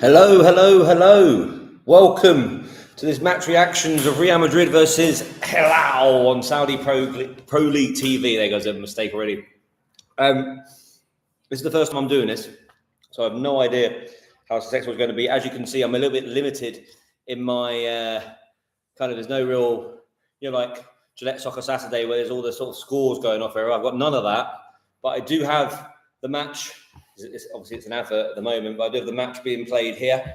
Hello, hello, hello. Welcome to this match reactions of Real Madrid versus Hilal on Saudi Pro League TV. There goes a mistake already. This is the first time I'm doing this, so I have no idea how successful it's going to be. As you can see, I'm a little bit limited in my there's no real, like Gillette Soccer Saturday where there's all the sort of scores going off here. I've got none of that, but I do have the match. Obviously, it's an advert at the moment, but I do have the match being played here.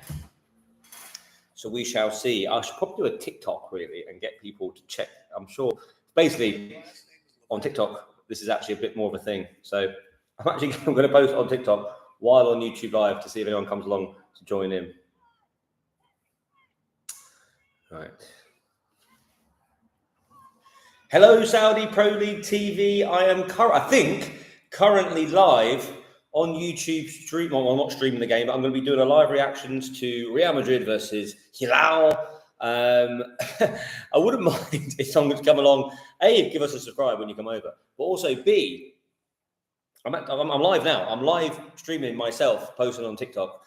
So we shall see. I should probably do a TikTok, really, and get people to check. I'm sure, basically, on TikTok, this is actually a bit more of a thing. So I'm going to post on TikTok while on YouTube Live to see if anyone comes along to join in. Right. Hello, Saudi Pro League TV. I am currently live on YouTube stream. Well, I'm not streaming the game, but I'm going to be doing a live reactions to Real Madrid versus Hilal. I wouldn't mind if someone would come along. A, give us a subscribe when you come over, but also B, I'm live now. I'm live streaming myself, posting on TikTok.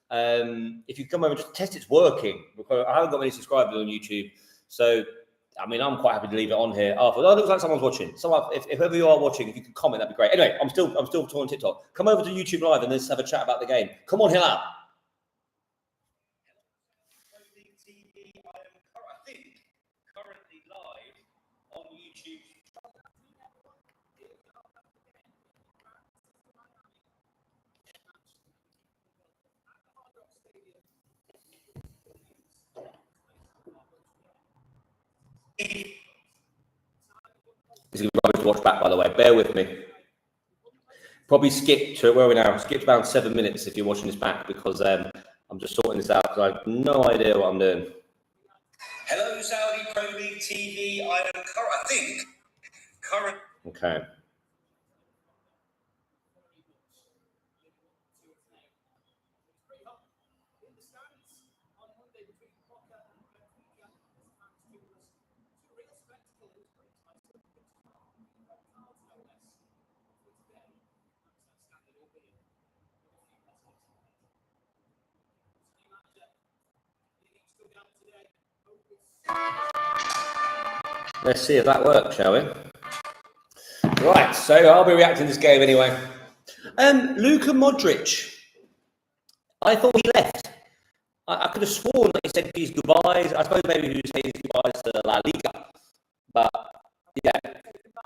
If you come over, just test it's working. I haven't got many subscribers on YouTube, so I mean, I'm quite happy to leave it on here. Oh, it looks like someone's watching. So if ever you are watching, if you can comment, that'd be great. Anyway, I'm still on TikTok. Come over to YouTube Live and let's have a chat about the game. Come on, Hilal. I think currently live on YouTube. This is going to be rubbish to watch back, by the way. Bear with me. Probably skip to where are we now? Skip about 7 minutes if you're watching this back because I'm just sorting this out because I have no idea what I'm doing. Hello, Saudi Pro League TV. I think current. Okay. Let's see if that works, shall we? Right, so I'll be reacting to this game anyway. Luka Modric. I thought he left. I could have sworn that he said his goodbyes. I suppose maybe he was saying his goodbyes to La Liga. But yeah,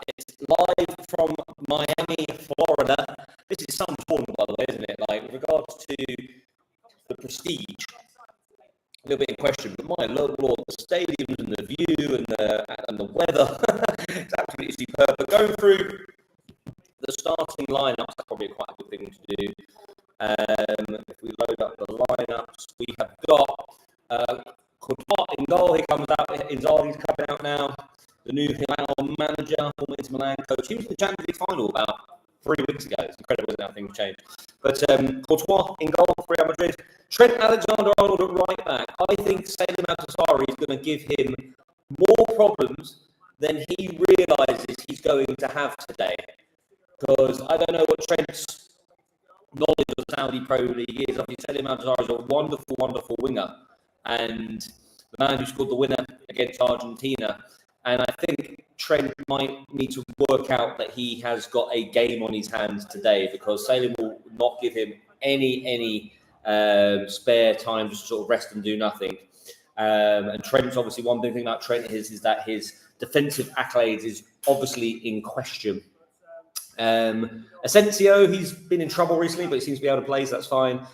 it's live from Miami, Florida. This is some tournament, by the way, isn't it? Like, with regards to the prestige, a little bit in question, but my Lord, the stadiums and the view and the weather, it's absolutely superb. But going through the starting lineups, that's probably quite a good thing to do. If we load up the lineups, we have got Courtois in goal. He comes out. Inzaghi's coming out now. The new Hilal manager, former Inter Milan coach. He was in the Champions League final about 3 weeks ago. It's incredible how things changed. But Courtois in goal for Real Madrid. Trent Alexander-Arnold at right back. I think Selim Al-Tassari is going to give him more problems than he realises he's going to have today. Because I don't know what Trent's knowledge of Saudi Pro League is. Obviously, Selim Al-Tassari is a wonderful, wonderful winger. And the man who scored the winner against Argentina. And I think Trent might need to work out that he has got a game on his hands today because Salim will not give him any spare time just to sort of rest and do nothing. And Trent's obviously one big thing about Trent is that his defensive accolades is obviously in question. Asensio, he's been in trouble recently, but he seems to be able to play, so that's fine.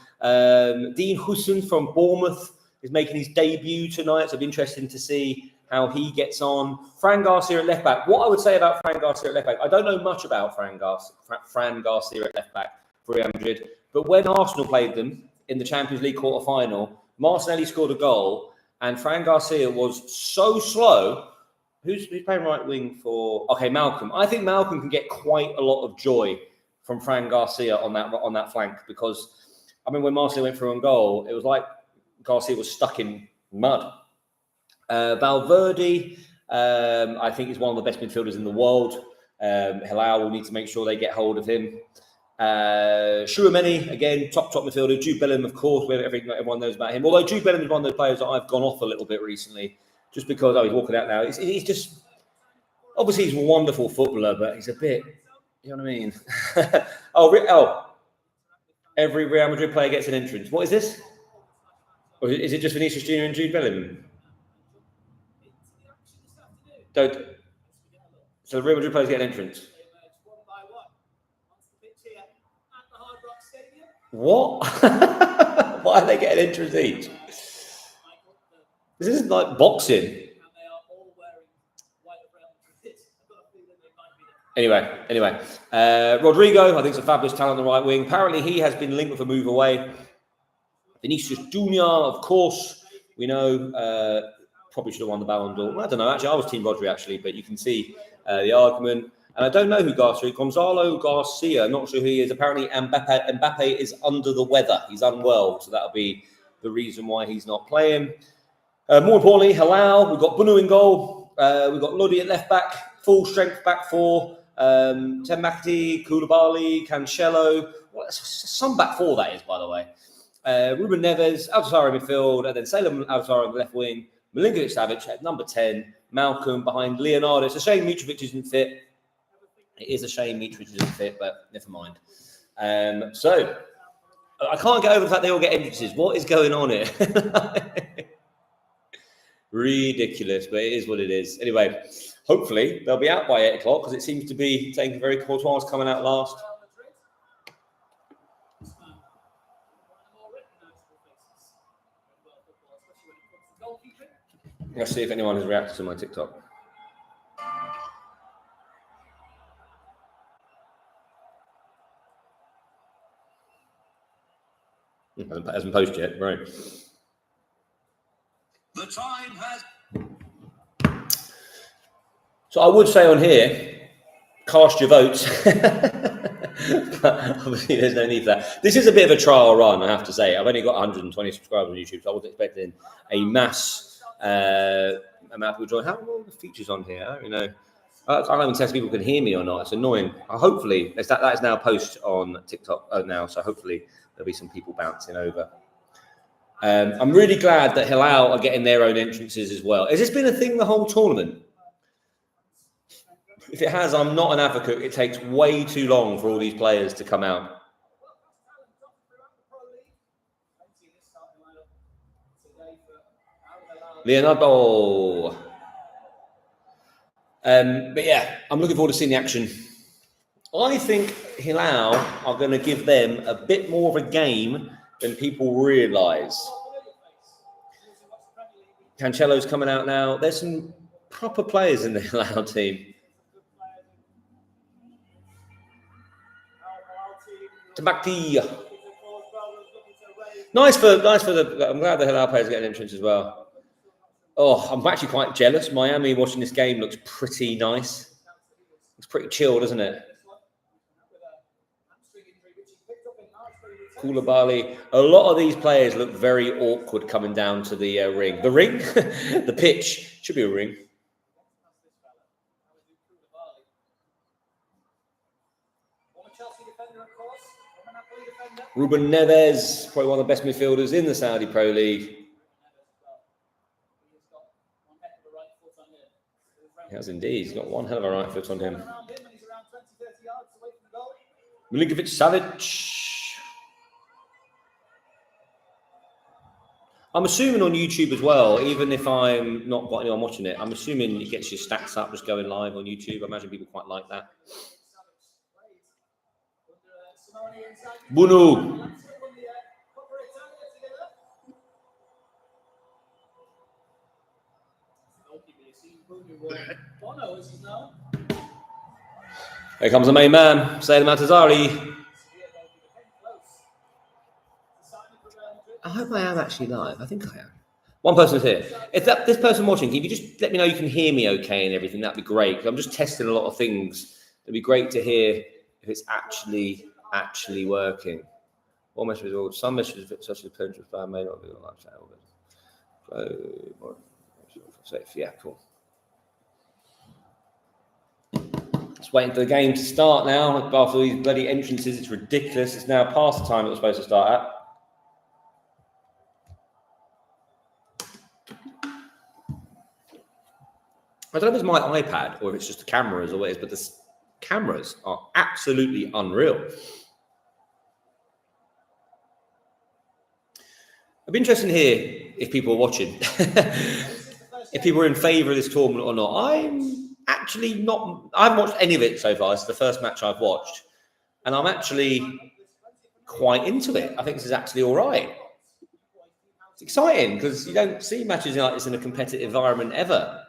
Dean Husson from Bournemouth is making his debut tonight, so it'll be interesting to see how he gets on. Fran Garcia at left back. What I would say about Fran Garcia at left back, I don't know much about Fran Garcia at left back for Real Madrid, but when Arsenal played them in the Champions League quarter-final, Martinelli scored a goal, and Fran Garcia was so slow. Who's playing right wing for? Okay, Malcolm. I think Malcolm can get quite a lot of joy from Fran Garcia on that flank because, I mean, when Martinelli went through on goal, it was like Garcia was stuck in mud. Valverde, I think, is one of the best midfielders in the world. Hilal will need to make sure they get hold of him. Chouameni, again, top midfielder. Jude Bellingham, of course, everyone knows about him. Although Jude Bellingham is one of those players that I've gone off a little bit recently, just because he's walking out now. He's just, obviously, he's a wonderful footballer, but he's a bit, you know what I mean? Every Real Madrid player gets an entrance. What is this? Or is it just Vinicius Junior and Jude Bellingham? So the Real Madrid players get an entrance. What? Why do they get an entrance each? This isn't like boxing. Anyway. Rodrigo, I think, is a fabulous talent on the right wing. Apparently, he has been linked with a move away. Vinicius Junior, of course, we know, probably should have won the Ballon d'Or. Well, I don't know. Actually, I was Team Rodri, actually, but you can see the argument. And I don't know who Gonzalo Garcia, not sure who he is. Apparently, Mbappe is under the weather. He's unwell, so that'll be the reason why he's not playing. More importantly, Hilal, we've got Bunu in goal. We've got Lodi at left back, full strength back four. Temakti, Koulibaly, Cancelo. Well, some back four, that is, by the way. Ruben Neves, Altazar in midfield, and then Salem Altazar on the left wing. Milinkovic-Savic at number 10. Malcolm behind Leonardo. It's a shame Mitrovic isn't fit. It is a shame Mitrovic isn't fit, but never mind. So, I can't get over the fact they all get entrances. What is going on here? Ridiculous, but it is what it is. Anyway, hopefully they'll be out by 8 o'clock because it seems to be taking very Courtois coming out last. Let's see if anyone has reacted to my TikTok. Hasn't posted yet, right? The time has. So I would say on here, cast your votes. But obviously, there's no need for that. This is a bit of a trial run, I have to say. I've only got 120 subscribers on YouTube, so I wasn't expecting a mass amount of people join. How are all the features on here? I don't know. I can't even test if people can hear me or not. It's annoying. Hopefully, that is now post on TikTok now, so hopefully there'll be some people bouncing over. I'm really glad that Hilal are getting their own entrances as well. Has this been a thing the whole tournament? If it has, I'm not an advocate. It takes way too long for all these players to come out. Leonardo. But yeah, I'm looking forward to seeing the action. I think Hilal are going to give them a bit more of a game than people realise. Cancelo's coming out now. There's some proper players in the Hilal team. Tabakti. Nice for the. I'm glad the Hilal players get an entrance as well. Oh, I'm actually quite jealous. Miami watching this game looks pretty nice. It's pretty chill, doesn't it? Koulibaly. A lot of these players look very awkward coming down to the ring. The ring? The pitch. Should be a ring. Ruben Neves, probably one of the best midfielders in the Saudi Pro League. He has indeed. He's got one hell of a right foot on him. Milinkovic-Savic. I'm assuming on YouTube as well, even if I'm not got anyone watching it, I'm assuming it gets your stats up just going live on YouTube. I imagine people quite like that. Bunu. Here comes the main man, Salem Altazari. I hope I am actually live. I think I am. One person's here. If this person watching, if you just let me know you can hear me okay and everything, that'd be great. I'm just testing a lot of things. It'd be great to hear if it's actually working. All messages, some messages, such as parents with may not be on live chat. Safe, yeah, cool. That's waiting for the game to start now. After all these bloody entrances, it's ridiculous. It's now past the time it was supposed to start at. I don't know if it's my iPad or if it's just the cameras or what it is, but the cameras are absolutely unreal. It'd be interesting to hear if people are watching, if people are in favour of this tournament or not. I'm actually not. I haven't watched any of it so far. It's the first match I've watched, and I'm actually quite into it. I think this is actually all right. It's exciting because you don't see matches like this in a competitive environment ever.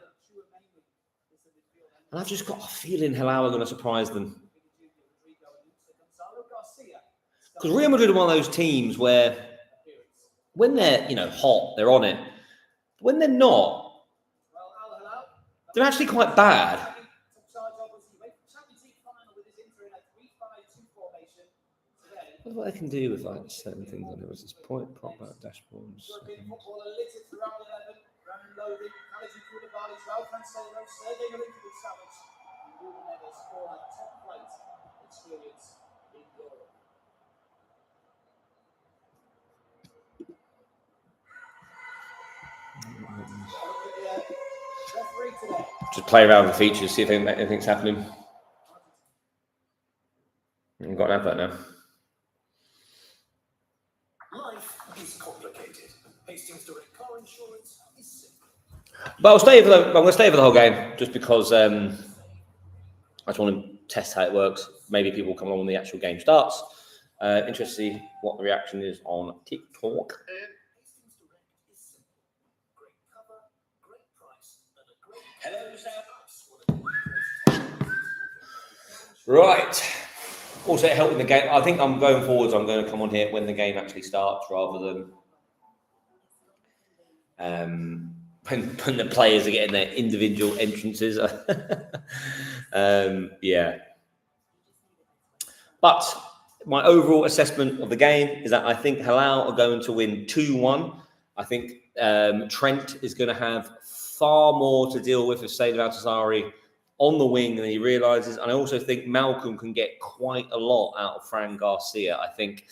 And I've just got a feeling Hilal are going to surprise them. Because Real Madrid are one of those teams where when they're, hot, they're on it. When they're not, they're actually quite bad. I wonder what they can do with like certain things. There was this point, prop back, dashboards. Just play around with the features, see if anything's happening. I've got an advert now. Life is complicated. Hastings Direct Car Insurance is simple. But I'm going to stay for the whole game just because I just want to test how it works. Maybe people will come along when the actual game starts. Interested to see what the reaction is on TikTok. Right. Also, it helped in the game. I think I'm going forwards. I'm going to come on here when the game actually starts, rather than when the players are getting their individual entrances. Yeah. But my overall assessment of the game is that I think Hilal are going to win 2-1. I think Trent is going to have far more to deal with Said Al-Tassari on the wing than he realises. And I also think Malcolm can get quite a lot out of Fran Garcia. I think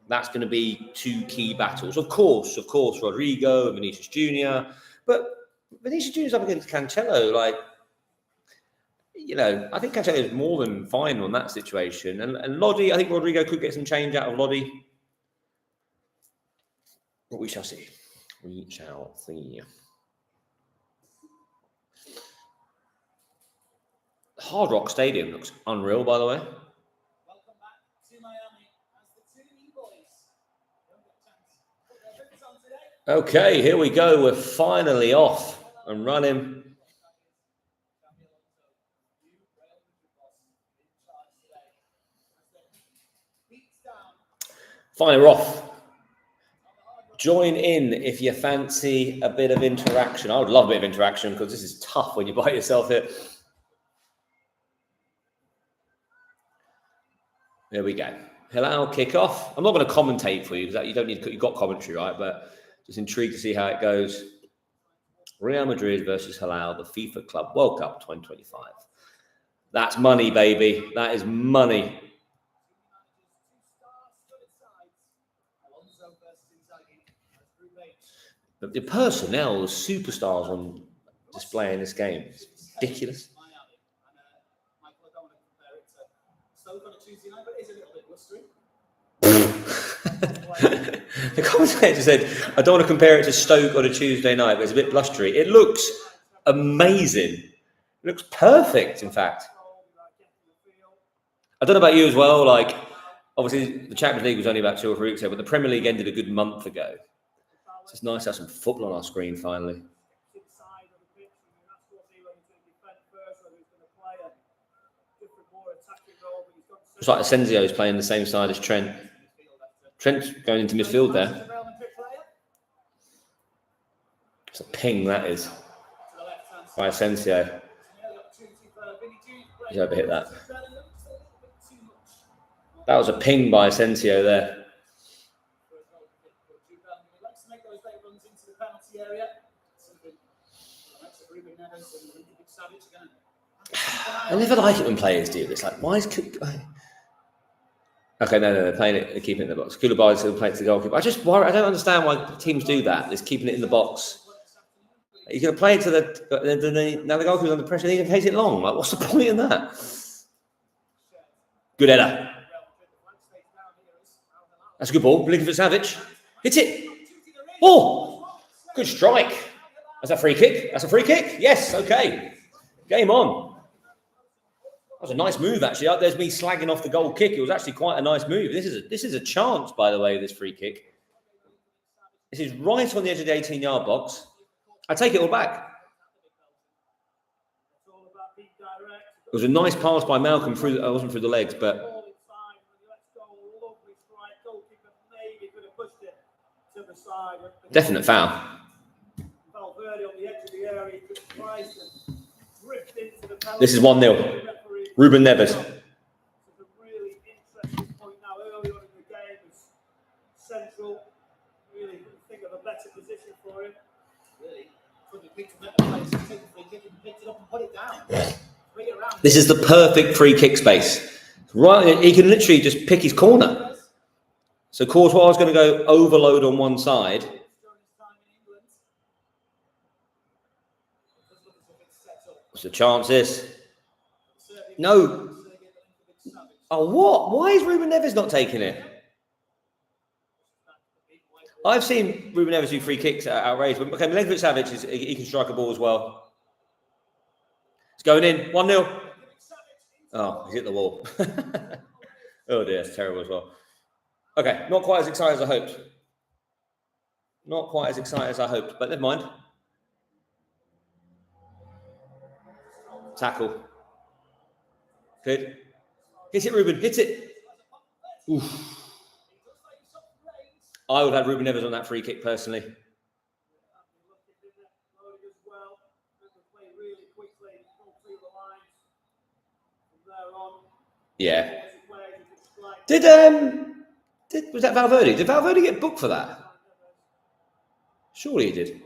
that's going to be two key battles. Of course, Rodrigo and Vinicius Jr. But Vinicius Jr. is up against Cancelo. I think Cancelo is more than fine on that situation. And Lodi, I think Rodrigo could get some change out of Lodi. But we shall see. Hard Rock Stadium looks unreal, by the way. Welcome back to Miami as the two boys. Okay, here we go. We're finally off and running. Finally, we're off. Join in if you fancy a bit of interaction. I would love a bit of interaction because this is tough when you're by yourself here. There we go. Hilal kick off. I'm not going to commentate for you because you don't need. You've got commentary, right? But just intrigued to see how it goes. Real Madrid versus Hilal, the FIFA Club World Cup 2025. That's money, baby. That is money. But the personnel, the superstars on display in this game is ridiculous. The commentator said, I don't want to compare it to Stoke on a Tuesday night, but it's a bit blustery. It looks amazing. It looks perfect, in fact. I don't know about you as well. Obviously, the Champions League was only about 2 or 3 weeks ago, but the Premier League ended a good month ago. So it's nice to have some football on our screen finally. It's like Asensio is playing the same side as Trent. Trent's going into midfield there. It's a ping, that is. By Asensio. He's overhit that. That was a ping by Asensio there. I never like it when players do this. Like, why is... Okay, no, they're playing it, they're keeping it in the box. Koulibaly's still playing to the goalkeeper. I just worry, I don't understand why teams do that. It's keeping it in the box. You're going to play it to now the goalkeeper's under pressure, and he takes it long. Like, what's the point in that? Good header. That's a good ball. Milinkovic-Savic. Hits it. Oh, good strike. That's a free kick. That's a free kick. Yes, okay. Game on. That was a nice move, actually. There's me slagging off the goal kick. It was actually quite a nice move. This is a chance, by the way, this free kick. This is right on the edge of the 18-yard box. I take it all back. It was a nice pass by Malcolm through. I wasn't through the legs, but definite foul. This is 1-0. Ruben Neves. Really interesting point now. Early on in the game was central. Really think of a better position for him. Really couldn't pick him at the place. Take the free kick and picked it up and put it down. This is the perfect free kick space. Right, he can literally just pick his corner. So Courtois is going to go overload on one side. What's the chances? No. Oh, what? Why is Ruben Neves not taking it? I've seen Ruben Neves do free kicks outrageous. Okay, Milinkovic-Savic, he can strike a ball as well. It's going in. 1-0. Oh, he's hit the wall. Oh dear, it's terrible as well. Okay, not quite as excited as I hoped. Not quite as excited as I hoped, but never mind. Tackle. Good. Hit it, Ruben. Hit it. Oof. I would have Ruben Neves on that free kick personally. Yeah. Was that Valverde? Did Valverde get booked for that? Surely he did.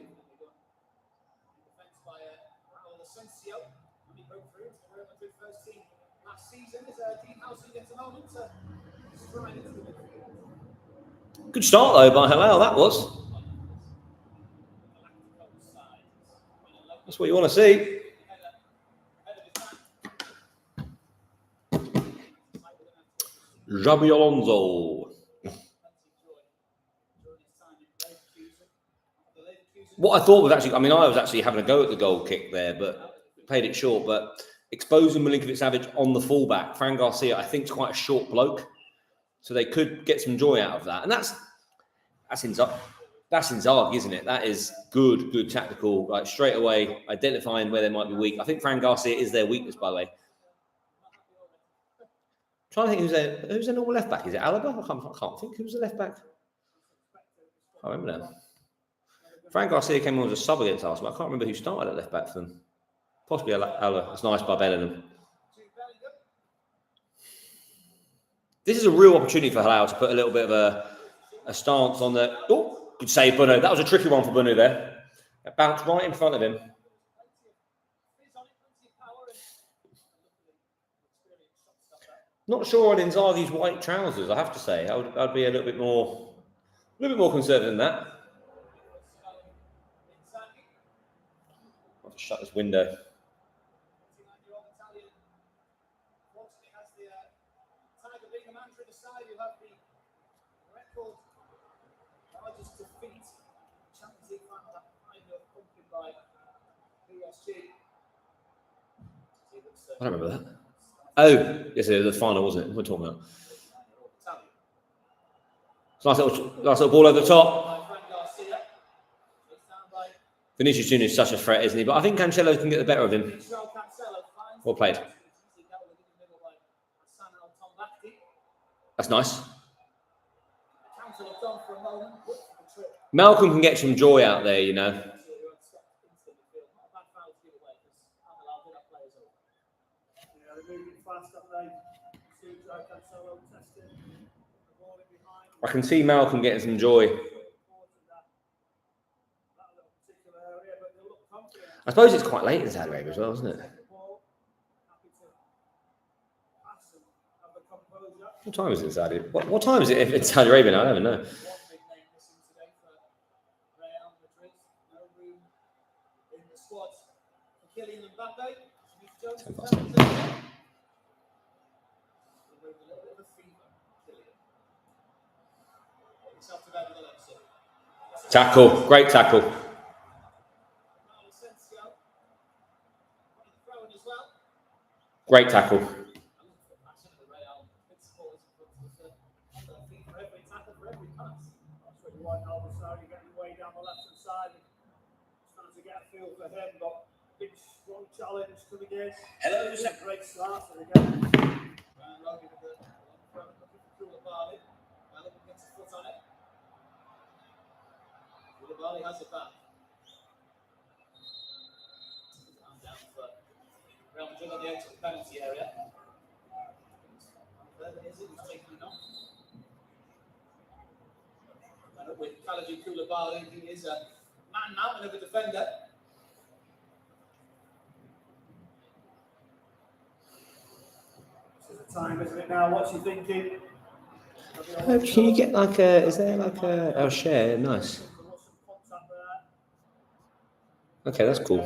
Good start though by Hilal, that was. That's what you want to see. Xabi Alonso. What I thought was actually, I was actually having a go at the goal kick there, but played it short. But exposing Milinkovic-Savic on the fullback, Fran Garcia, I think, is quite a short bloke, so they could get some joy out of that. And that's Inzaghi, isn't it? That is good tactical, like straight away identifying where they might be weak. I think Fran Garcia is their weakness, by the way. I'm trying to think who's a normal left back. Is it Alaba? I can't think who's the left back. I remember now. Fran Garcia came on as a sub against Arsenal. I can't remember who started at left back for them. Possibly Alaba. It's nice by Bellingham. This is a real opportunity for Hilal to put a little bit of a stance on the. Oh, good save, Bunu. That was a tricky one for Bunu there. It bounced right in front of him. Not sure on Inzaghi's white trousers, I have to say. I'd be a little bit more conservative than that. I'll have to shut this window. I don't remember that. Oh, yes, it was the final, wasn't it? What are we talking about? It's nice little ball over the top. Vinicius Junior is such a threat, isn't he? But I think Cancelo can get the better of him. Well played. That's nice. Malcolm can get some joy out there, you know. I can see Malcolm getting some joy. I suppose it's quite late in Saudi Arabia as well, isn't it? What time is it in Saudi? What time is it in Saudi Arabia? I don't even know. One big name missing today for Real Madrid. No room in the squad for Kylian Mbappe. Smith Jones is out. With a little bit of a fever, Kylian. He's off to bed with a leg. Tackle, great tackle. Great tackle. Getting way down the left hand side. Trying to get a feel for him, but big strong challenge coming in. Hello, it's a great start for the game. Looking for Koulibaly. Looking gets his foot on it. Koulibaly has it back. Down for Real Madrid on the edge of the penalty area. There is it. He's taking it off. With Koulibaly, he is a man mountain of a defender. This is the time, isn't it now? What's he thinking? Can you get like a? Is there like a share? Nice. Okay, that's cool.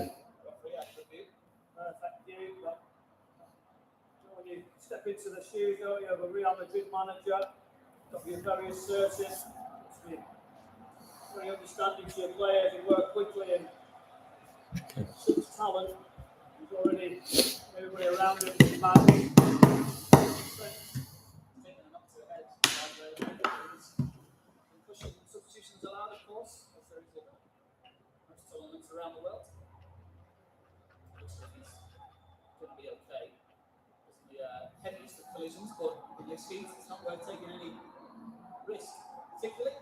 Perfect view, but when you step into the shoes, don't you, of a Real Madrid manager, got to be very assertive. Very understanding to your players and work quickly and such talent. He's already moving around it. Taking them up to the head. Pushing substitutions allowed, of course, as there is in most tournaments around the world. Looks like he's going to be okay. It's the heaviest of collisions, but in this heat, it's not worth taking any risk, particularly.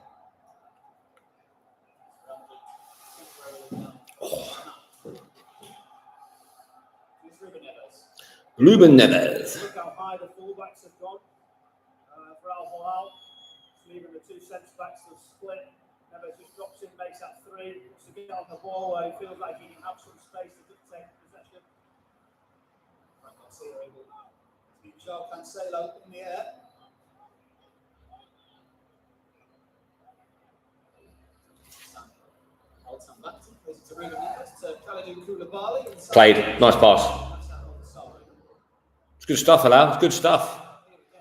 Ruben Neves. Look how high the fullbacks have gone for Hilal. Leaving the two centre backs to split. Neves just drops in, makes that three. Wants to get on the ball where he feels like he can have some space to dictate possession. João Cancelo in the air. Played. Nice pass. It's good stuff, Hilal. It's good stuff.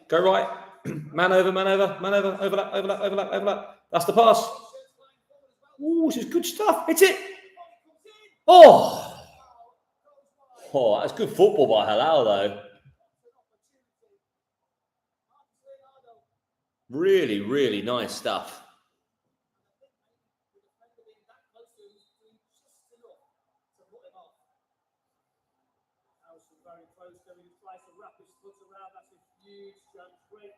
Go right. Man over, man over, man over. Overlap, overlap, overlap, overlap. That's the pass. Ooh, this is good stuff. Hit it. Oh. Oh, that's good football by Hilal, though. Really, really nice stuff. Very close to him, tries to wrap his foot around. That's a huge chance. Great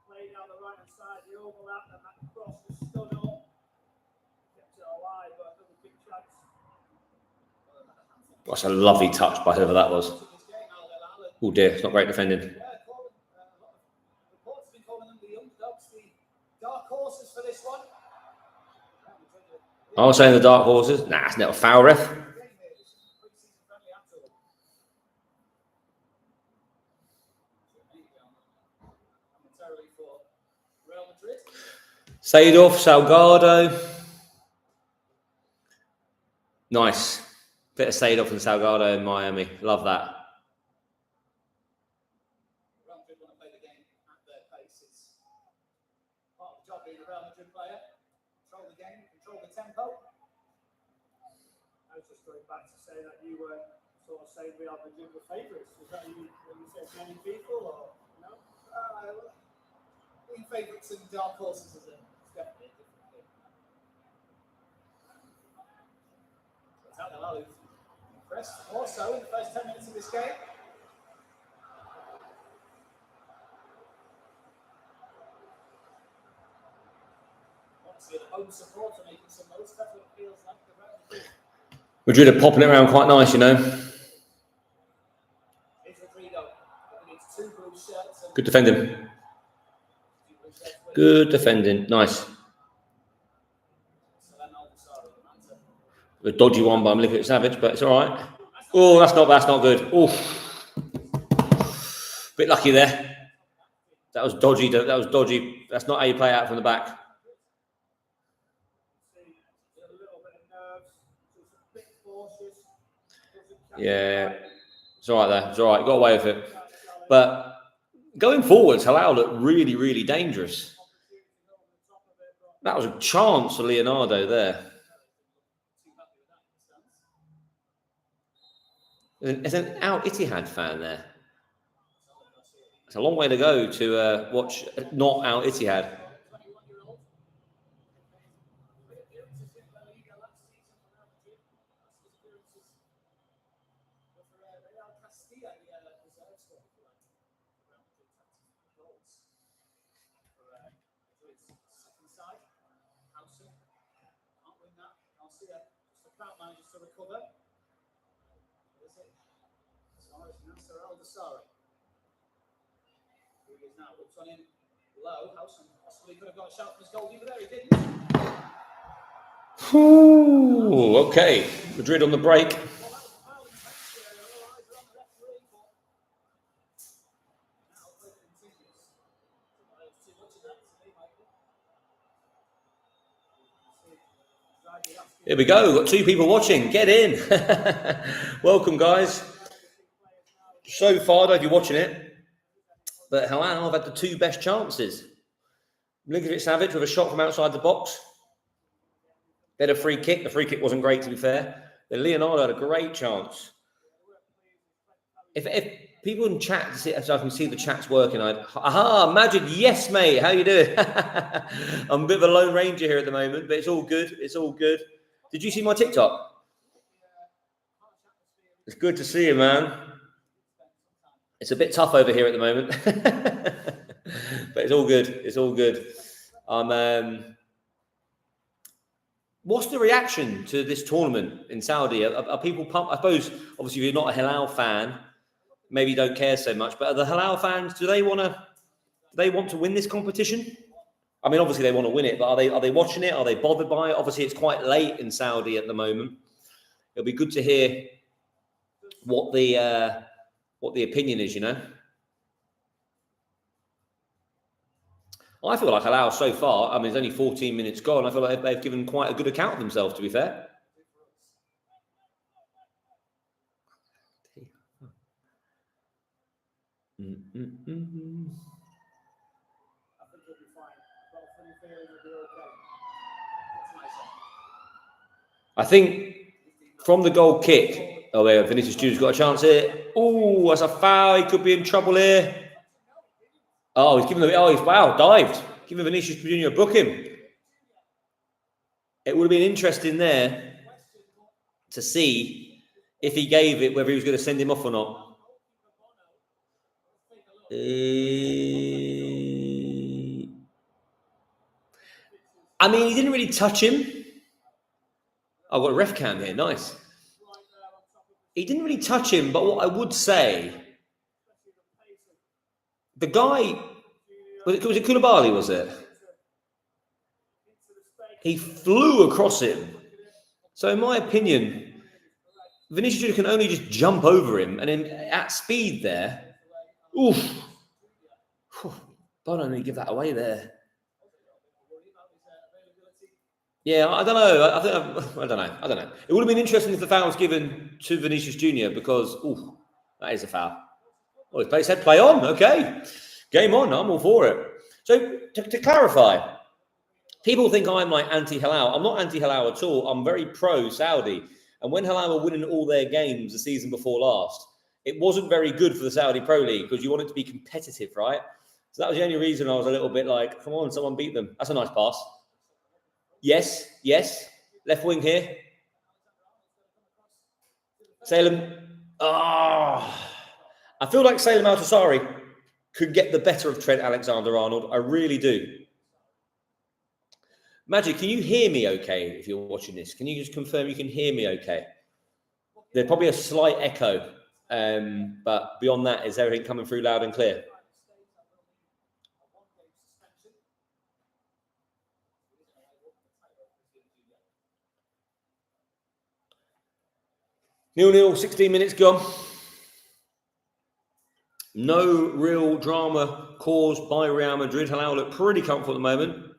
play down the right hand side, the overlap, and that cross was stood up. Kept it alive, but another big chance. That's a lovely touch by whoever that was. Oh dear, it's not great defending. Reports have been calling them the underdogs, the dark horses for this one. I was saying the dark horses. Nah, it's not a foul, ref. Seedorf, Salgado. Nice. Bit of Seedorf and Salgado in Miami. Love that. Real Madrid want to play the game at their pace. It's part of the job being a Real Madrid player. Control the game, control the tempo. I was just going back to say that you were sort of saying Real Madrid were favourites. Was that you when you said many people or no? Being favourites and dark horses is definitely a different thing. It's Hilal who's impressed also in the first 10 minutes of this game. Obviously, the home supporter making some noise. That's what it feels like. Madrid are popping it around quite nice, you know. Good defending. Good defending. Nice. A dodgy one by Milik Savage, but it's all right. Oh, that's not good. Oh, bit lucky there. That was dodgy. That was dodgy. That's not how you play out from the back. Yeah, it's all right there. It's all right. You got away with it. But going forwards, Hilal looked really, really dangerous. That was a chance for Leonardo there. There's an Al Ittihad fan there. It's a long way to go to watch not Al Ittihad. Ooh, okay. Madrid on the break. Here we go. We've got 2 people watching. Get in. Welcome, guys. So far, I don't know if you're watching it, but Hilal have had the 2 best chances. Milinkovic-Savic with a shot from outside the box. They had a free kick. The free kick wasn't great, to be fair. Then Leonardo had a great chance. If people in chat, so I can see the chat's working, aha, Majid, yes, mate. How you doing? I'm a bit of a lone ranger here at the moment, but it's all good. It's all good. Did you see my TikTok? It's good to see you, man. It's a bit tough over here at the moment, but it's all good. It's all good. What's the reaction to this tournament in Saudi? Are people pumped? I suppose, obviously, if you're not a Hilal fan, maybe you don't care so much. But are the Hilal fans? Do they want to win this competition? I mean, obviously they want to win it, but are they watching it? Are they bothered by it? Obviously, it's quite late in Saudi at the moment. It'll be good to hear what the opinion is. You know, I feel like Hilal so far. I mean, it's only 14 minutes gone. I feel like they've given quite a good account of themselves. To be fair. I think from the goal kick, Vinicius Junior's got a chance here. Oh, that's a foul. He could be in trouble here. Oh, he's giving dived. Give Vinicius Junior, book him. It would have been interesting there to see if he gave it, whether he was going to send him off or not. I mean, he didn't really touch him. I've got a ref cam here. Nice. He didn't really touch him, but what I would say, the guy, was it Koulibaly, was it? He flew across him. So in my opinion, Vinicius Junior can only just jump over him, and then at speed there, oof. But I don't really give that away there. Yeah, I don't know. I don't know. It would have been interesting if the foul was given to Vinicius Junior because, that is a foul. Oh, his place said play on. Okay, game on. I'm all for it. So to clarify, people think I'm like anti-Hilal. I'm not anti-Hilal at all. I'm very pro-Saudi. And when Hilal were winning all their games the season before last, it wasn't very good for the Saudi Pro League because you want it to be competitive, right? So that was the only reason I was a little bit like, come on, someone beat them. That's a nice pass. Yes. Left wing here. Salem. I feel like Salem Al-Tassari could get the better of Trent Alexander-Arnold. I really do. Magic, can you hear me okay if you're watching this? Can you just confirm you can hear me okay? There's probably a slight echo, but beyond that, is everything coming through loud and clear? Nil, 16 minutes gone. No real drama caused by Real Madrid. Hilal look pretty comfortable at the moment.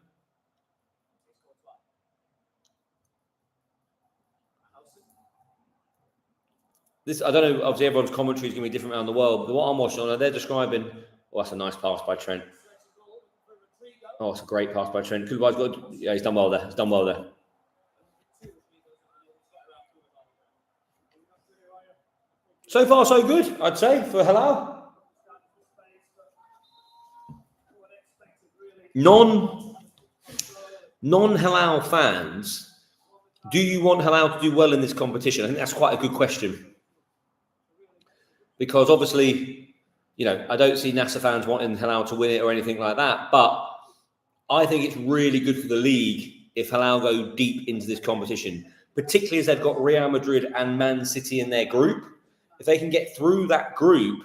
This, I don't know, obviously everyone's commentary is going to be different around the world, but what I'm watching on, they're describing, oh, that's a nice pass by Trent. Oh, it's a great pass by Trent. Koulibaly's got, yeah, he's done well there. He's done well there. So far, so good, I'd say, for Hilal. Non-Hilal fans, do you want Hilal to do well in this competition? I think that's quite a good question. Because obviously, you know, I don't see Nasser fans wanting Hilal to win it or anything like that, but I think it's really good for the league if Hilal go deep into this competition, particularly as they've got Real Madrid and Man City in their group. If they can get through that group,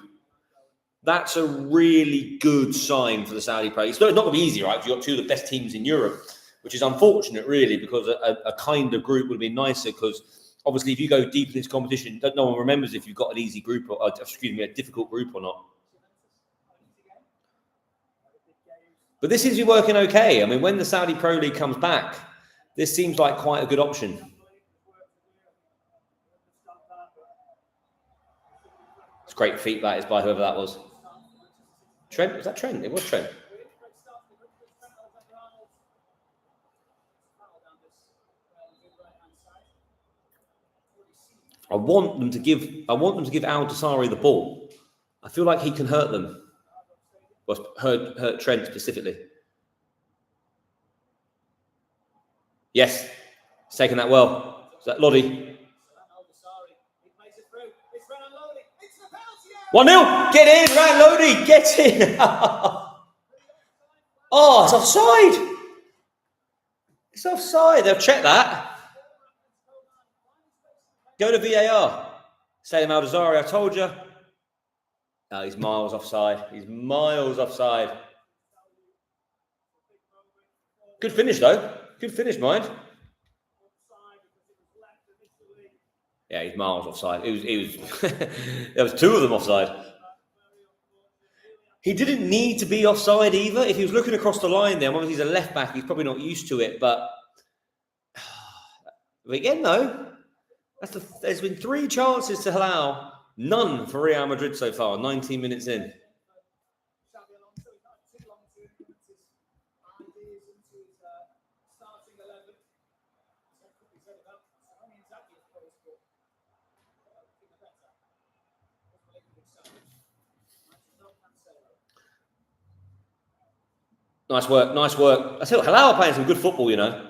that's a really good sign for the Saudi Pro. It's not going to be easy, right? You've got two of the best teams in Europe, which is unfortunate, really, because a kind of group would be nicer. Because obviously, if you go deep in this competition, no one remembers if you've got an easy group or, a difficult group or not. But this seems to be working okay. I mean, when the Saudi Pro League comes back, this seems like quite a good option. It's great feat that is by whoever that was. Trent? Was that Trent? It was Trent. I want them to give Al Dasari the ball. I feel like he can hurt them. Well, hurt Trent specifically. Yes, he's taken that well. Is that Lodi? 1-0. Get in, right, Lodi. Get in. Oh, it's offside. It's offside. They'll check that. Go to VAR. Say Al Dasari, I told you. Oh, he's miles offside. He's miles offside. Good finish, though. Good finish, mind. Yeah, he's miles offside. He was there was two of them offside. He didn't need to be offside either. If he was looking across the line there, obviously he's a left back, he's probably not used to it. But again, though, there's been 3 chances to Hilal, none for Real Madrid so far, 19 minutes in. Nice work, nice work. I tell you, Hilal are playing some good football, you know.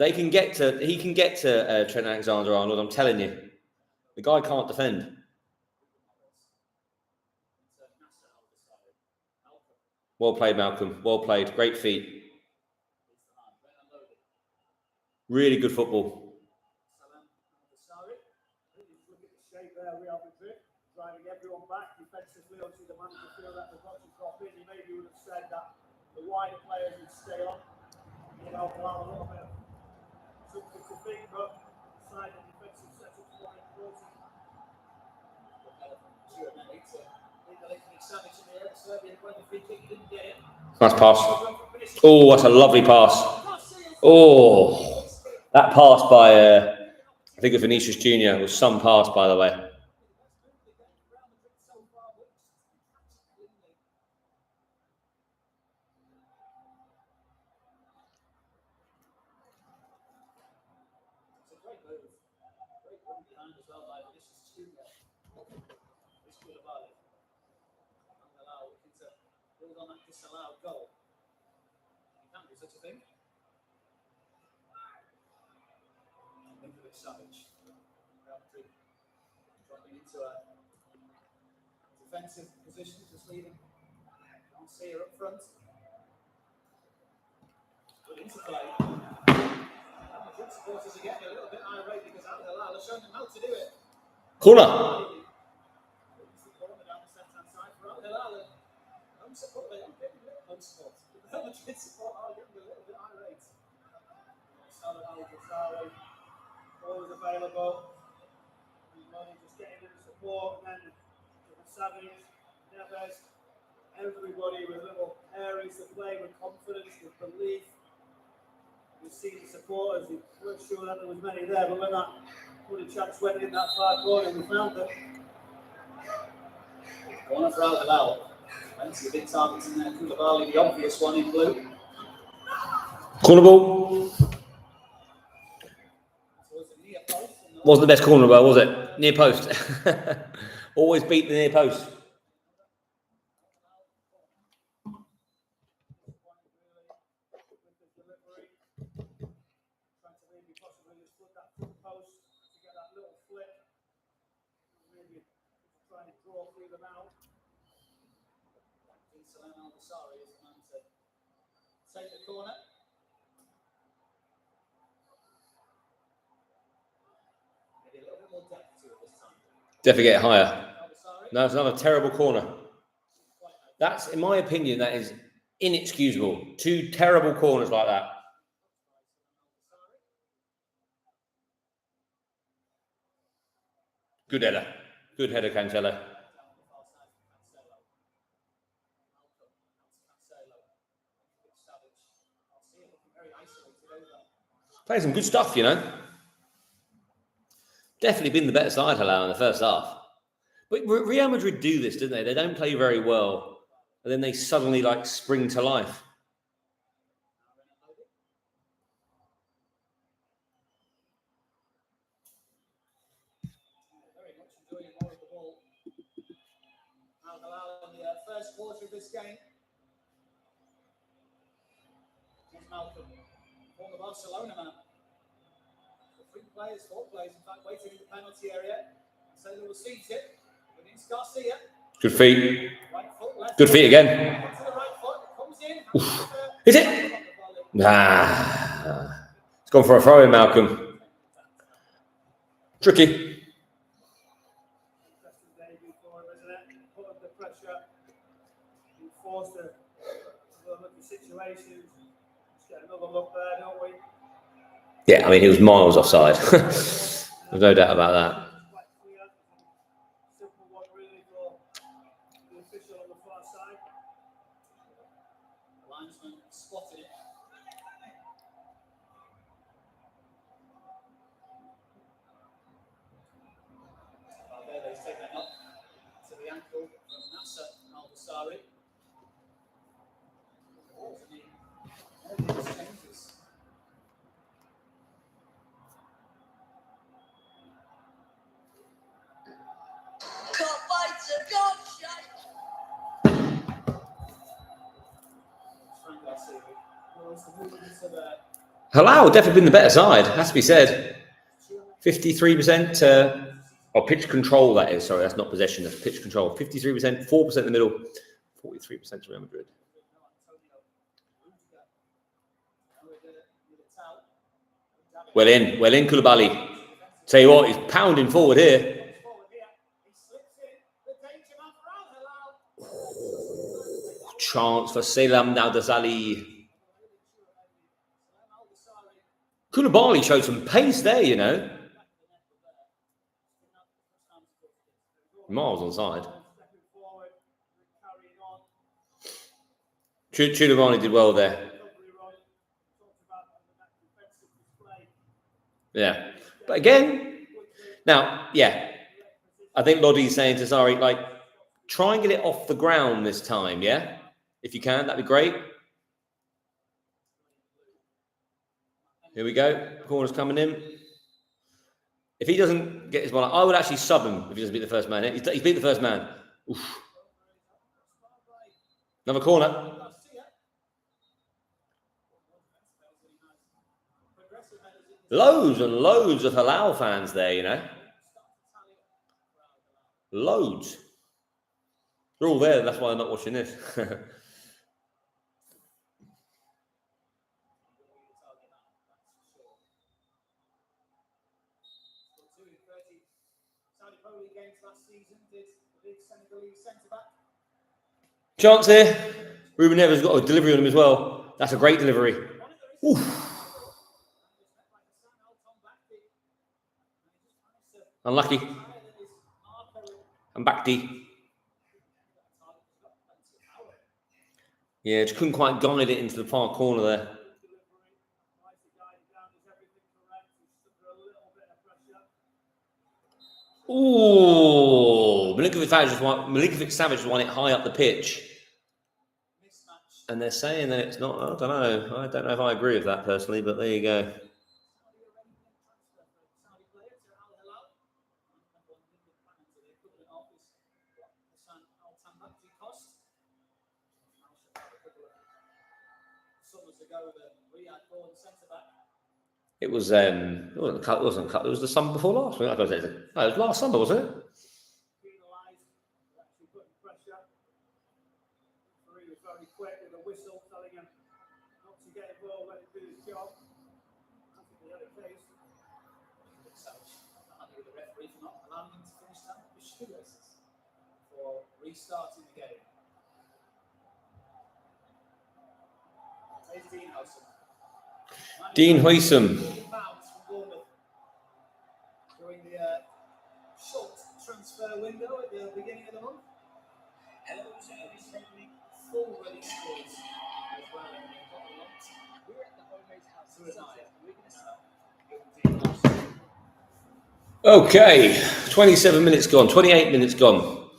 He can get to Trent Alexander-Arnold, I'm telling you. The guy can't defend. Well played, Malcolm. Well played. Great feat. Really good football. Driving everyone back defensively. Obviously, the manager feel that the box is dropped in. He maybe would have said that the wider players would stay on. You know, allow a little bit of something to think, but side of defensive setup is quite important. Nice pass. Oh, that's a lovely pass. Oh, that pass by, I think it was Vinicius Jr. was some pass, by the way. Defensive position, just leaving. Can't see her up front. Good interplay. Madrid supporters are getting a little bit irate because Hilal has shown them how to do it. Corner. Home support, they don't get a little home support. The Madrid support are getting a little bit irate. always available. Just getting in the support, and then Savage, Neves, everybody with little areas to play with confidence, with belief. You see the supporters, you weren't sure that there was many there, but when that bloody chaps went in that far corner, we found them. Corner for Hilal. Plenty of big targets in there. Koulibaly, the obvious one in blue. Corner ball. Wasn't the best corner ball, was it? Near post. Always beat the near post. Take the corner. Maybe a little bit more depth to it this time. Definitely get higher. No, it's another terrible corner. That's, in my opinion, that is inexcusable. 2 terrible corners like that. Good header. Good header, Cancelo. Playing some good stuff, you know. Definitely been the better side, Hilal, in the first half. But Real Madrid do this, don't they? They don't play very well, and then they suddenly like spring to life. Very much enjoying more of the ball. Hilal in the first quarter of this game. Here's Malcolm, former Barcelona man. 3 players, 4 players, in fact, waiting in the penalty area. Sailor will seat it. Garcia. Good feet. Right foot, left Good feet again. to the right foot. Comes in. Is it? Nah. It's gone for a throw in, Malcolm. Tricky. Forced to look at the situation. Just get another look there, don't we? Yeah, I mean, he was miles offside. There's no doubt about that. Simple one, really, for the official on the far side. The linesman spotted it. Valverde's taken it up to the ankle from Nasser Al-Basari. Changes. Hilal definitely been the better side, has to be said. 53% pitch control, that is. Sorry, that's not possession, that's pitch control. 53%, 4% in the middle, 43% to Real Madrid. Well in, Koulibaly. Tell you what, he's pounding forward here. Chance for Selam Al-Dazali. Koulibaly showed some pace there, you know. Miles on side. Koulibaly did well there. Yeah. But again, now, yeah. I think Lodi's saying to Zari, like, try and get it off the ground this time, yeah? If you can, that'd be great. Here we go. Corner's coming in. If he doesn't get his ball, I would actually sub him if he doesn't beat the first man. He's beat the first man. Oof. Another corner. Loads and loads of Hilal fans there, you know. Loads. They're all there. That's why I'm not watching this. Chance here. Ruben Neves got a delivery on him as well. That's a great delivery. Oof. Unlucky. And back D. Yeah, just couldn't quite guide it into the far corner there. Ooh, Milinkovic Savage won it high up the pitch. And they're saying that it's not. I don't know. I don't know if I agree with that personally, but there you go. It was it wasn't cut. It was the summer before last. It was last summer, wasn't it? Very quick with a whistle telling him not to get involved, let him do his job. I think they had a case. Happy with the referee for not allowing him to finish that with shoelaces for restarting the game. There's Dean Howson. Dean Huysum. During the short transfer window at the beginning of the month. Full ready scores as well. We're at the homemade house. Okay, 27 minutes gone, 28 minutes gone.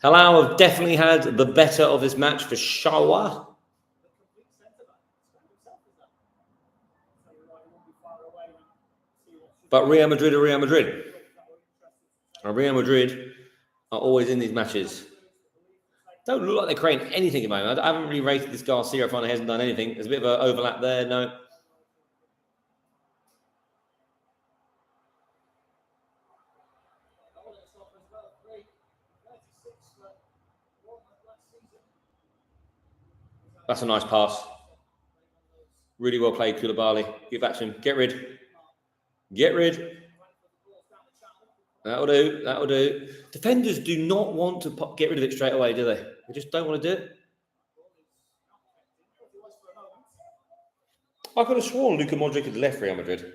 Hilal have definitely had the better of this match for sure. But Real Madrid are Real Madrid. And Real Madrid are always in these matches. Don't look like they're creating anything at the moment. I haven't really rated this Garcia. I find he hasn't done anything. There's a bit of an overlap there. No. That's a nice pass. Really well played, Koulibaly. Get back to him. Get rid. Get rid. That'll do. That'll do. Defenders do not want to get rid of it straight away, do they? They just don't want to do it. I could have sworn Luka Modric had left Real Madrid.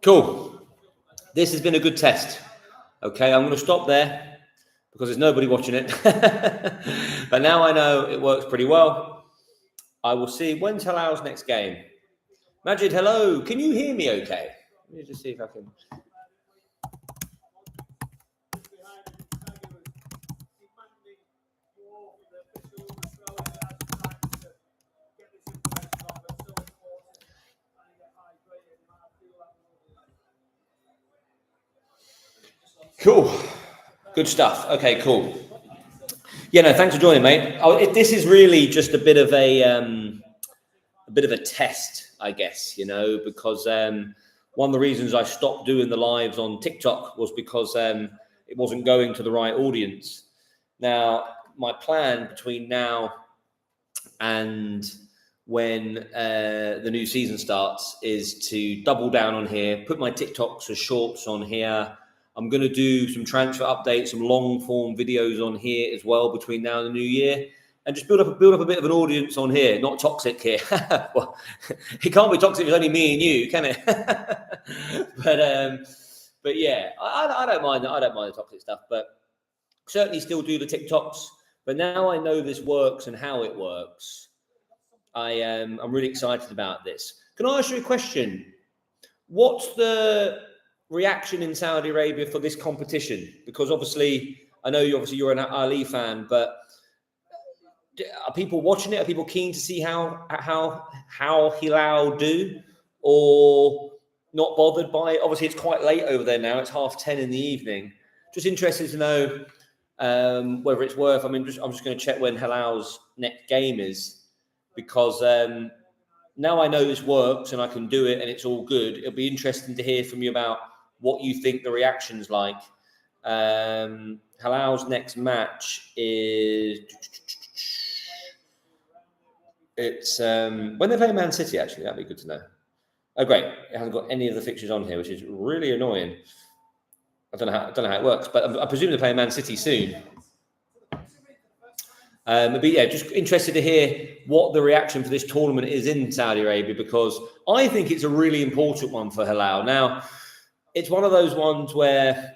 Cool. This has been a good test. Okay, I'm going to stop there because there's nobody watching it. But now I know it works pretty well. I will see. When's Hilal's next game? Majid, hello. Can you hear me okay? Let me just see if I can. Cool. Good stuff. Okay, cool. Yeah, no, thanks for joining, mate. This is really just a bit of a test, I guess, you know, because one of the reasons I stopped doing the lives on TikTok was because it wasn't going to the right audience. Now, my plan between now and when the new season starts is to double down on here, put my TikToks or shorts on here. I'm going to do some transfer updates, some long form videos on here as well between now and the new year, and just build up a bit of an audience on here. Not toxic here. Well, it can't be toxic if it's only me and you, can it? But yeah, I don't mind. I don't mind the toxic stuff, but certainly still do the TikToks. But now I know this works and how it works. I'm really excited about this. Can I ask you a question? What's the reaction in Saudi Arabia for this competition? Because obviously, I know you're an Ali fan, but are people watching it? Are people keen to see how Hilal do, or not bothered by it? Obviously, it's quite late over there now. It's 10:30 in the evening. Just interested to know whether it's worth. I'm just going to check when Hilal's next game is, because now I know this works and I can do it and it's all good. It'll be interesting to hear from you about what you think the reaction's like. Hilal's next match is when they play Man City. Actually, that'd be good to know. Oh, great! It hasn't got any of the fixtures on here, which is really annoying. I don't know how it works, but I presume they're playing Man City soon. But yeah, just interested to hear what the reaction for this tournament is in Saudi Arabia, because I think it's a really important one for Hilal. Now, it's one of those ones where,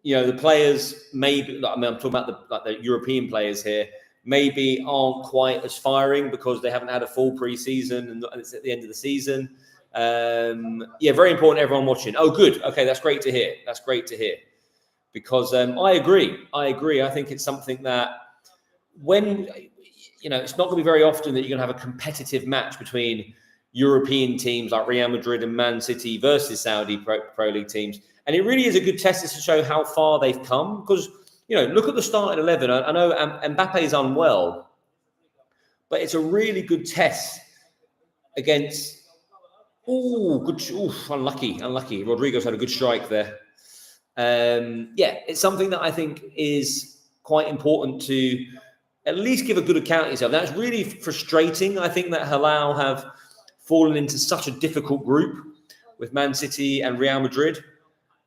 you know, the players maybe, I mean, I'm talking about the European players here, maybe aren't quite as firing because they haven't had a full pre-season and it's at the end of the season. Yeah, very important, everyone watching. Oh, good. Okay, that's great to hear. That's great to hear. Because I agree. I think it's something that when, you know, it's not going to be very often that you're going to have a competitive match between European teams like Real Madrid and Man City versus Saudi Pro League teams. And it really is a good test to show how far they've come. Because, you know, look at the starting 11. I know Mbappe is unwell, but it's a really good test against... unlucky. Rodrigo's had a good strike there. Yeah, it's something that I think is quite important to at least give a good account of yourself. That's really frustrating. I think that Hilal have fallen into such a difficult group with Man City and Real Madrid.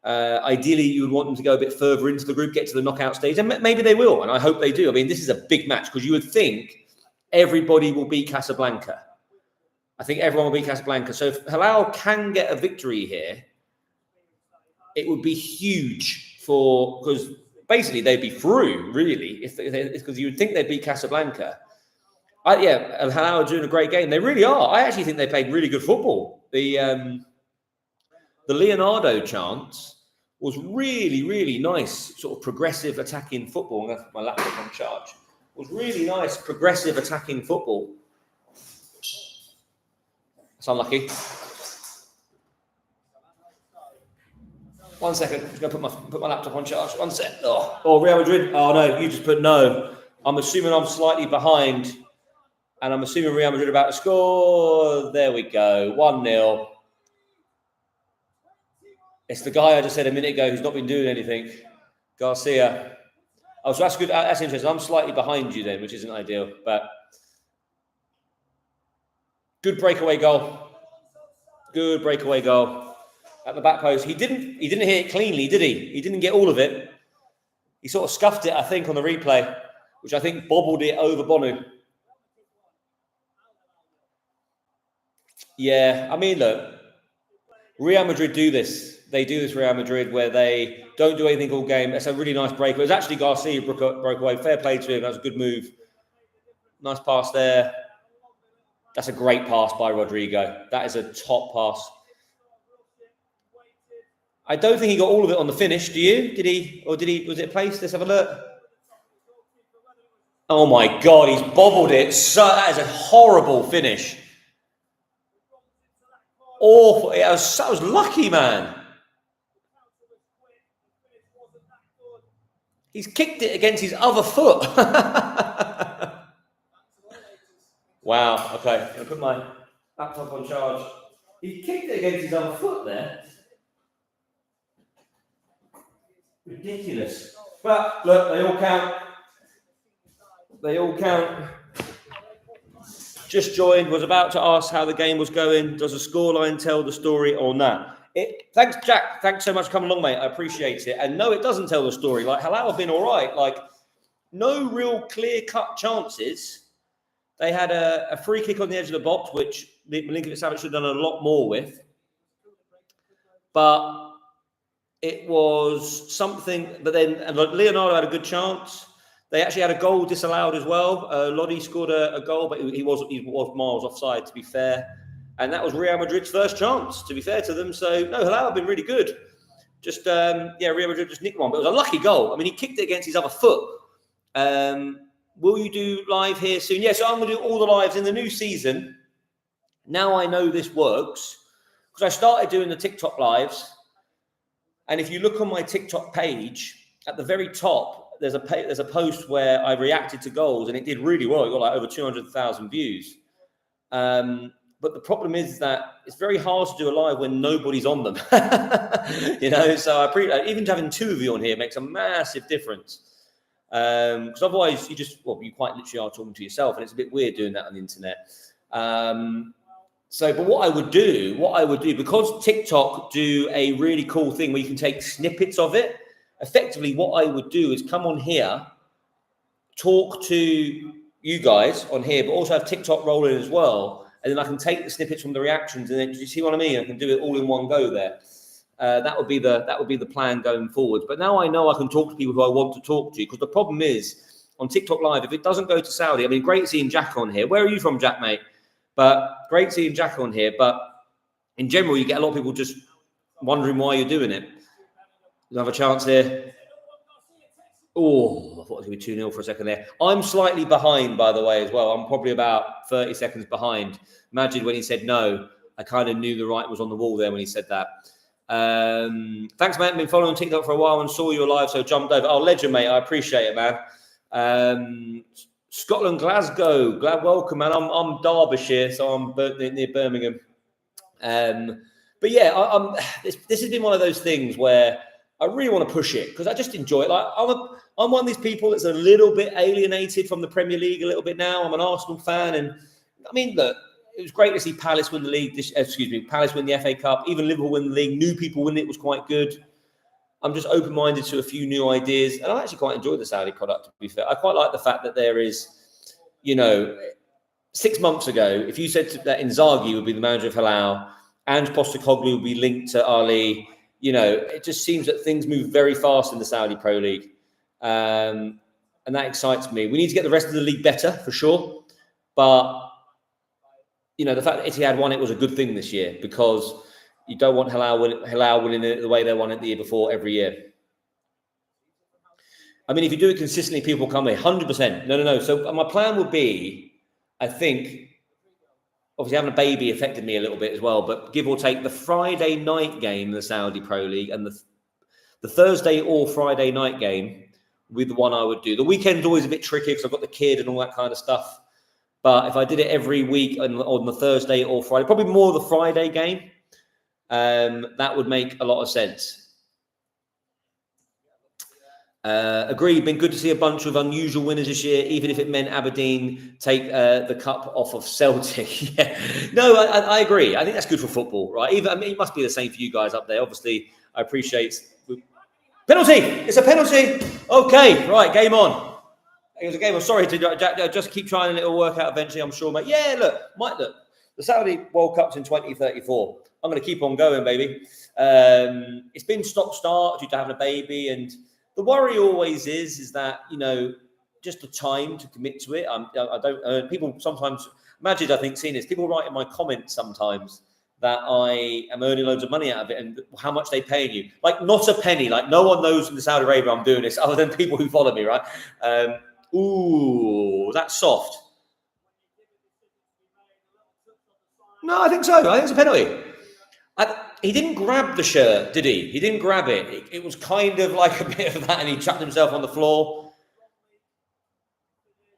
Ideally, you would want them to go a bit further into the group, get to the knockout stage, and maybe they will, and I hope they do. I mean, this is a big match because you would think everybody will beat Casablanca. I think everyone will beat Casablanca. So if Hilal can get a victory here, it would be huge because basically they'd be through, really, because you would think they'd beat Casablanca. Hilal are doing a great game. They really are. I actually think they played really good football. The Leonardo chance was really, really nice, sort of progressive attacking football. That's my laptop on charge. It was really nice, progressive attacking football. It's unlucky. 1 second. I'm just going to put my laptop on charge. 1 sec. Oh, Real Madrid. Oh, no, you just put no. I'm assuming I'm slightly behind. And I'm assuming Real Madrid are about to score. There we go. 1-0. It's the guy I just said a minute ago who's not been doing anything. Garcia. Oh, so that's good. That's interesting. I'm slightly behind you then, which isn't ideal. But good breakaway goal. Good breakaway goal. At the back post. He didn't hit it cleanly, did he? He didn't get all of it. He sort of scuffed it, I think, on the replay, which I think bobbled it over Bonu. Yeah, I mean, look, Real Madrid do this. They do this, Real Madrid, where they don't do anything all game. It's a really nice break. It was actually Garcia who broke away. Fair play to him. That was a good move. Nice pass there. That's a great pass by Rodrigo. That is a top pass. I don't think he got all of it on the finish. Do you? Did he? Or did he? Was it placed? Let's have a look. Oh my God, he's bobbled it. So that is a horrible finish. Awful. That was lucky, man. He's kicked it against his other foot. Wow. Okay. I'm going to put my laptop on charge. He kicked it against his other foot there. Ridiculous. But look, they all count. They all count. Just joined, was about to ask how the game was going. Does the scoreline tell the story or not? Thanks, Jack. Thanks so much for coming along, mate. I appreciate it. And no, it doesn't tell the story. Like, Hilal have been all right. Like, no real clear-cut chances. They had a free kick on the edge of the box, which Milinkovic-Savic should have done a lot more with. But it was something. But then Leonardo had a good chance. They actually had a goal disallowed as well. Lodi scored a goal, but he was miles offside, to be fair. And that was Real Madrid's first chance, to be fair to them. So, no, Hilal have been really good. Just, Real Madrid just nicked one. But it was a lucky goal. I mean, he kicked it against his other foot. Will you do live here soon? Yeah, so I'm going to do all the lives in the new season. Now I know this works. Because I started doing the TikTok lives. And if you look on my TikTok page, at the very top, there's a post where I reacted to goals, and it did really well. It got like over 200,000 views. But the problem is that it's very hard to do a live when nobody's on them. So even having two of you on here makes a massive difference. Because otherwise you quite literally are talking to yourself, and it's a bit weird doing that on the internet. So, but what I would do, because TikTok do a really cool thing where you can take snippets of it. Effectively, what I would do is come on here, talk to you guys on here, but also have TikTok rolling as well. And then I can take the snippets from the reactions, and then, do you see what I mean? I can do it all in one go there. That would be the plan going forward. But now I know I can talk to people who I want to talk to, because the problem is on TikTok Live, if it doesn't go to Saudi, I mean, great seeing Jack on here. Where are you from, Jack, mate? But great seeing Jack on here. But in general, you get a lot of people just wondering why you're doing it. You'll have a chance here. Oh, I thought it was going to be 2-0 for a second there. I'm slightly behind, by the way, as well. I'm probably about 30 seconds behind. Majid, when he said no, I kind of knew the writing was on the wall there when he said that. Thanks, mate. I've been following TikTok for a while and saw you live, so jumped over. Oh, legend, mate. I appreciate it, man. Scotland, Glasgow. Glad welcome, man. I'm Derbyshire, so I'm near Birmingham. But yeah, this has been one of those things where I really want to push it because I just enjoy it. Like I'm one of these people that's a little bit alienated from the Premier League a little bit now. I'm an Arsenal fan, and I mean, look, it was great to see Palace win the league. Palace win the FA Cup. Even Liverpool win the league. New people win it was quite good. I'm just open-minded to a few new ideas, and I actually quite enjoy the Saudi product, to be fair. I quite like the fact that there is, 6 months ago, if you said that Inzaghi would be the manager of Hilal and Postecoglou would be linked to Ali, it just seems that things move very fast in the Saudi Pro League. And that excites me. We need to get the rest of the league better, for sure. But, the fact that Etihad won it was a good thing this year, because you don't want Hilal winning it the way they won it the year before every year. I mean, if you do it consistently, people come here. 100%. No. So my plan would be, I think, obviously having a baby affected me a little bit as well, but give or take the Friday night game in the Saudi Pro League and the Thursday or Friday night game with the one I would do. The weekend's always a bit tricky because I've got the kid and all that kind of stuff. But if I did it every week on the Thursday or Friday, probably more the Friday game, that would make a lot of sense. Agreed. Been good to see a bunch of unusual winners this year, even if it meant Aberdeen take the cup off of Celtic. Yeah. No, I agree. I think that's good for football, right? It must be the same for you guys up there. Obviously, I appreciate penalty. It's a penalty. Okay, right. Game on. It was a game. I'm sorry to Jack. Just keep trying and it'll work out eventually. I'm sure, mate. Yeah. Look. The Saudi World Cup's in 2034. I'm going to keep on going, baby. It's been stop-start due to having a baby, and the worry always is that, just the time to commit to it. I don't. People sometimes, Majid, I think, seen this. People write in my comments sometimes that I am earning loads of money out of it and how much they paying you. Like, not a penny. Like, no one knows in Saudi Arabia I'm doing this other than people who follow me, right? That's soft. No, I think so. I think it's a penalty. He didn't grab the shirt, did he? He didn't grab it. It was kind of like a bit of that, and he chucked himself on the floor.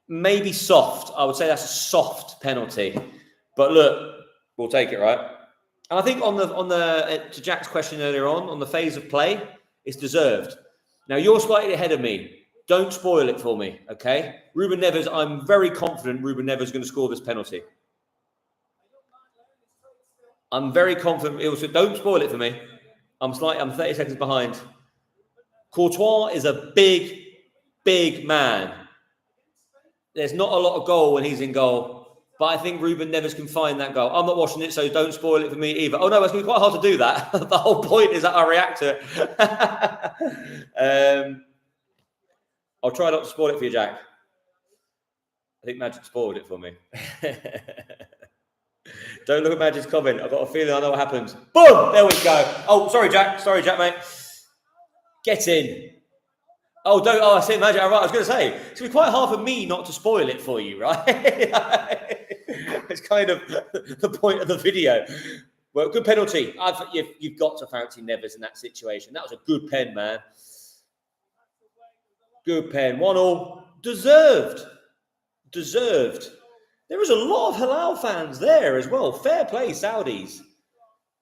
Maybe soft. I would say that's a soft penalty. But look, we'll take it, right? And I think on the to Jack's question earlier on the phase of play, it's deserved. Now, you're slightly ahead of me. Don't spoil it for me, okay? Ruben Neves, I'm very confident Ruben Neves is going to score this penalty. I'm very confident. Don't spoil it for me. I'm 30 seconds behind. Courtois is a big, big man. There's not a lot of goal when he's in goal, but I think Ruben Neves can find that goal. I'm not watching it, so don't spoil it for me either. Oh no, it's going to be quite hard to do that. The whole point is that I react to it. I'll try not to spoil it for you, Jack. I think Magic spoiled it for me. Don't look at Magic's comment. I've got a feeling I know what happens. Boom! There we go. Oh, sorry, Jack. Sorry, Jack, mate. Get in. Oh, don't. Oh, I see Magic. Right, I was going to say, it's going to be quite hard for me not to spoil it for you, right? It's kind of the point of the video. Well, good penalty. You've got to fancy Neves in that situation. That was a good pen, man. Good pen. 1-1. Deserved. There is a lot of Hilal fans there as well. Fair play, Saudis.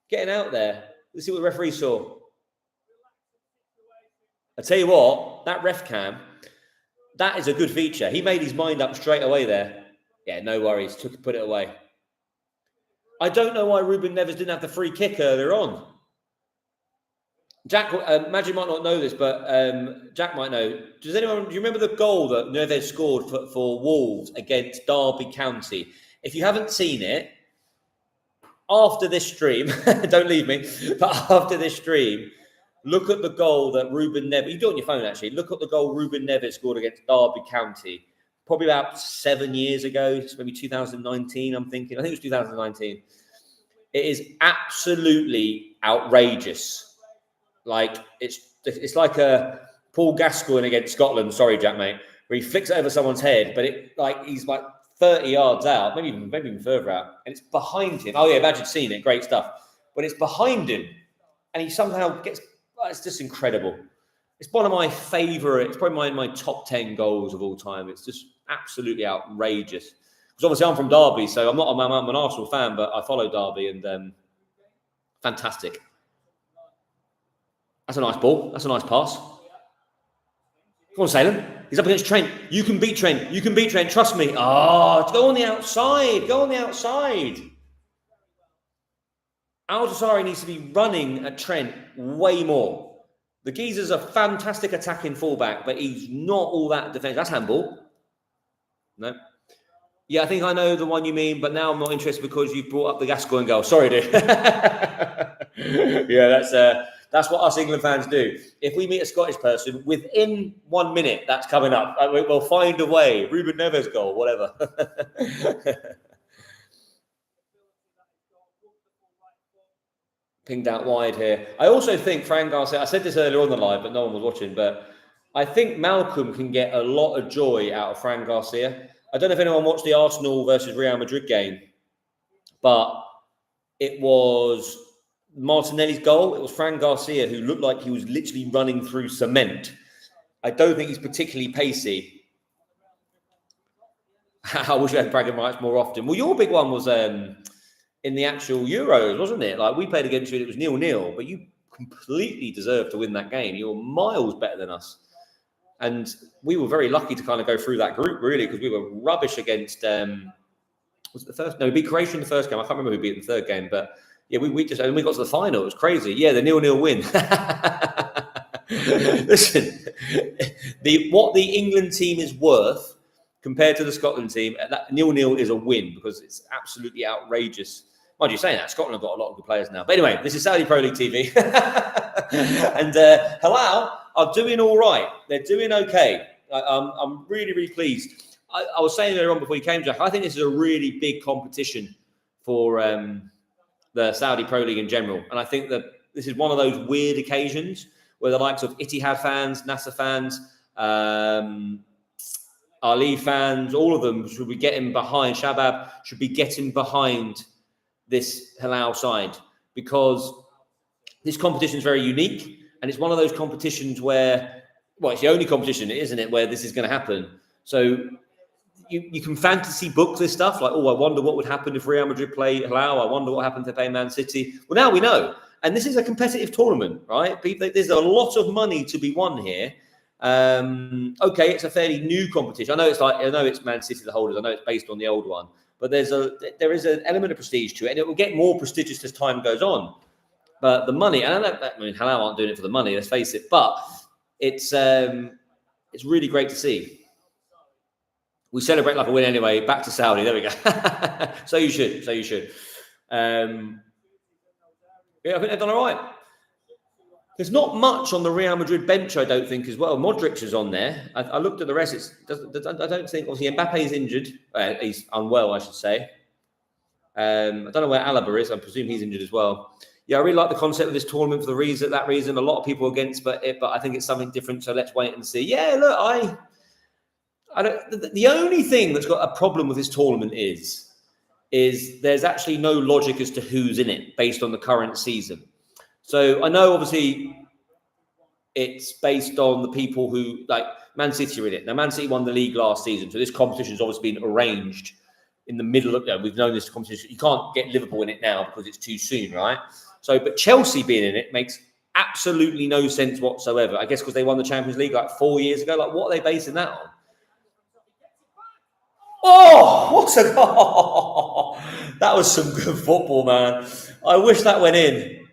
Getting out there. Let's see what the referee saw. I tell you what, that ref cam, that is a good feature. He made his mind up straight away there. Yeah, no worries. Put it away. I don't know why Ruben Neves didn't have the free kick earlier on. Jack, Magic might not know this, but Jack might know. Do you remember the goal that Neves scored for Wolves against Derby County? If you haven't seen it, after this stream, don't leave me, but after this stream, look at the goal that Ruben Neves, you do it on your phone actually, look at the goal Ruben Neves scored against Derby County, probably about 7 years ago, maybe 2019, I'm thinking. I think it was 2019. It is absolutely outrageous. Like, it's like a Paul Gascoigne against Scotland, sorry, Jack, mate, where he flicks it over someone's head, but he's like 30 yards out, maybe even further out, and it's behind him. Oh, yeah, imagine seeing it. Great stuff. But it's behind him, and he somehow gets... It's just incredible. It's one of my favourite... It's probably my top 10 goals of all time. It's just absolutely outrageous. Because obviously I'm from Derby, so I'm an Arsenal fan, but I follow Derby, and fantastic. That's a nice ball. That's a nice pass. Come on, Salem. He's up against Trent. You can beat Trent. You can beat Trent. Trust me. Oh, go on the outside. Go on the outside. Al-Dassari needs to be running at Trent way more. The geezer's a fantastic attacking fullback, but he's not all that defensive. That's handball. No. Yeah, I think I know the one you mean, but now I'm not interested because you've brought up the Gascoigne goal. Sorry, dude. Yeah, that's what us England fans do. If we meet a Scottish person, within 1 minute, that's coming up. We'll find a way. Ruben Neves goal, whatever. Pinged out wide here. I also think Fran Garcia, I said this earlier on the live, but no one was watching, but I think Malcolm can get a lot of joy out of Fran Garcia. I don't know if anyone watched the Arsenal versus Real Madrid game, but it was Martinelli's goal. It was Fran Garcia who looked like he was literally running through cement. I don't think he's particularly pacey. I wish we had bragging rights more often. Well, your big one was in the actual Euros, wasn't it? Like, we played against you and it was 0-0, but you completely deserved to win that game. You were miles better than us. And we were very lucky to kind of go through that group, really, because we were rubbish against... was it the first? No, we beat Croatia in the first game. I can't remember who beat in the third game, but yeah, we got to the final. It was crazy. Yeah, the 0-0 win. Listen, what the England team is worth compared to the Scotland team, that 0-0 is a win because it's absolutely outrageous. Mind you saying that, Scotland have got a lot of good players now. But anyway, this is Saudi Pro League TV. And Hilal are doing all right. They're doing okay. I'm really, really pleased. I was saying earlier on before you came, Jack, I think this is a really big competition for the Saudi Pro League in general. And I think that this is one of those weird occasions where the likes of Ittihad fans, Nasser fans, Ali fans, all of them should be getting behind, Shabab should be getting behind this Hilal side, because this competition is very unique. And it's one of those competitions where, well, it's the only competition, isn't it, where this is going to happen. So you can fantasy book this stuff, like, oh, I wonder what would happen if Real Madrid play Hilal. I wonder what happened if they play Man City. Well, now we know. And this is a competitive tournament, right? There's a lot of money to be won here. Okay, it's a fairly new competition. I know it's Man City the holders. I know it's based on the old one, but there is an element of prestige to it, and it will get more prestigious as time goes on. But the money, and I mean, Hilal aren't doing it for the money, let's face it. But it's really great to see. We celebrate like a win anyway. Back to Saudi. There we go. So you should. Yeah, I think they've done all right. There's not much on the Real Madrid bench, I don't think, as well. Modric is on there. I looked at the rest. I don't think, obviously, Mbappe is injured. He's unwell, I should say. I don't know where Alaba is. I presume he's injured as well. Yeah, I really like the concept of this tournament for that reason. A lot of people are against but I think it's something different. So let's wait and see. Yeah, look, I don't. The only thing that's got a problem with this tournament is there's actually no logic as to who's in it based on the current season. So I know, obviously, it's based on the people who, like, Man City are in it. Now, Man City won the league last season, so this competition has obviously been arranged in the middle of, we've known this competition. You can't get Liverpool in it now because it's too soon, right? So, but Chelsea being in it makes absolutely no sense whatsoever. I guess because they won the Champions League like 4 years ago. Like, what are they basing that on? Oh, what a goal! That was some good football, man. I wish that went in.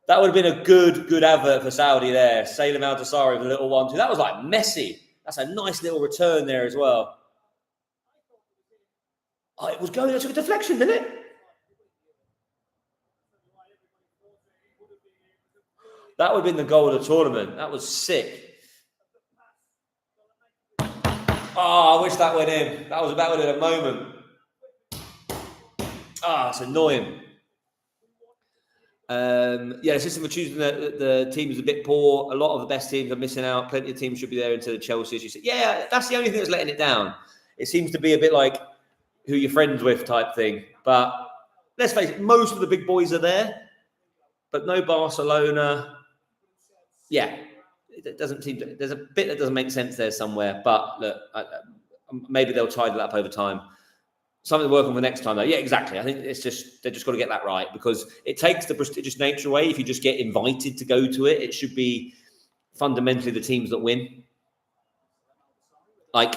That would have been a good advert for Saudi there. Salem Al-Dasari with a little 1-2. That was like Messi. That's a nice little return there as well. Oh, it was going, it took a deflection, didn't it? That would have been the goal of the tournament. That was sick. Oh, I wish that went in. That would have been a moment. Ah, it's annoying. The system for choosing the team is a bit poor. A lot of the best teams are missing out. Plenty of teams should be there into the Chelsea. You said, yeah, that's the only thing that's letting it down. It seems to be a bit like who you're friends with type thing. But let's face it, most of the big boys are there, but no Barcelona. Yeah, it doesn't seem to, there's a bit that doesn't make sense there somewhere. But look, maybe they'll tidy that up over time. Something to work on for next time, though. Yeah, exactly. I think it's just they've just got to get that right because it takes the prestigious nature away. If you just get invited to go to it, it should be fundamentally the teams that win. Like,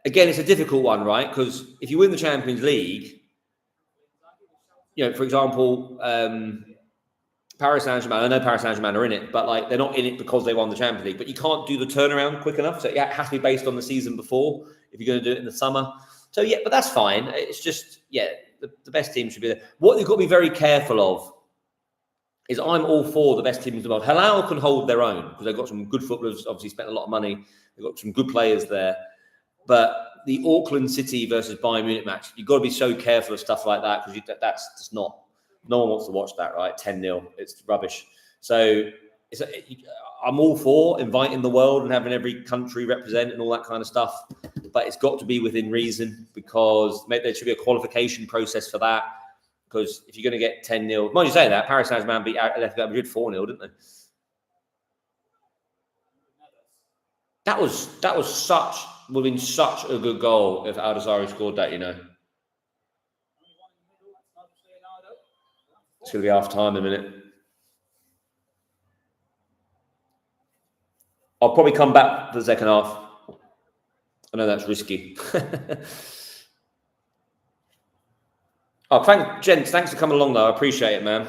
again, it's a difficult one, right? Because if you win the Champions League, for example, Paris Saint-Germain. I know Paris Saint-Germain are in it, but like they're not in it because they won the Champions League. But you can't do the turnaround quick enough, so it has to be based on the season before. If you're going to do it in the summer. So, yeah, but that's fine. It's just, the best team should be there. What you've got to be very careful of is I'm all for the best teams in the world. Hilal can hold their own because they've got some good footballers, obviously spent a lot of money. They've got some good players there. But the Auckland City versus Bayern Munich match, you've got to be so careful of stuff like that because that's just not, no one wants to watch that, right? 10-0, it's rubbish. So I'm all for inviting the world and having every country represent and all that kind of stuff. But it's got to be within reason because there should be a qualification process for that. Because if you're going to get 10-0, mind you say that, Paris Saint-Germain beat Atletico Madrid 4-0, didn't they? That would have been such a good goal if Al-Dasari scored that, It's going to be half time in a minute. I'll probably come back for the second half. I know that's risky. Gents, thanks for coming along, though. I appreciate it, man.